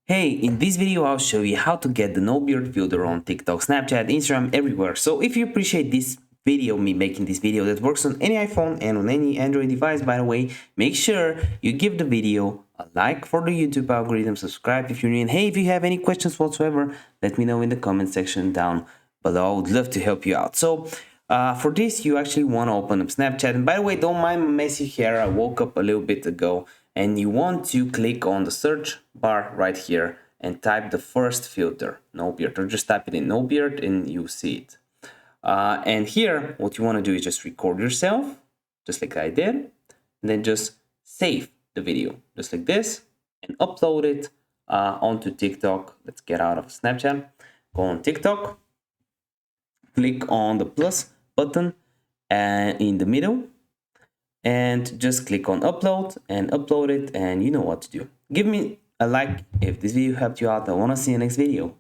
Hey, in this video I'll show you how to get the no beard filter on TikTok, Snapchat, Instagram, everywhere. So if you appreciate this video, me making this video that works on any iPhone and on any Android device, by the way, make sure you give the video a like for the YouTube algorithm, subscribe if you're new, and hey, if you have any questions whatsoever, let me know in the comment section down below. I would love to help you out. So for this, you actually want to open up Snapchat. And by the way, don't mind my messy hair. I woke up a little bit ago. And you want to click on the search bar right here and type the first filter, no beard, or just type it in no beard and you see it. And here, what you want to do is just record yourself, just like I did, and then just save the video, just like this, and upload it onto TikTok. Let's get out of Snapchat, go on TikTok, click on the plus button in the middle, and just click on upload and upload it, and you know what to do. Give me a like if this video helped you out. I want to see you next video.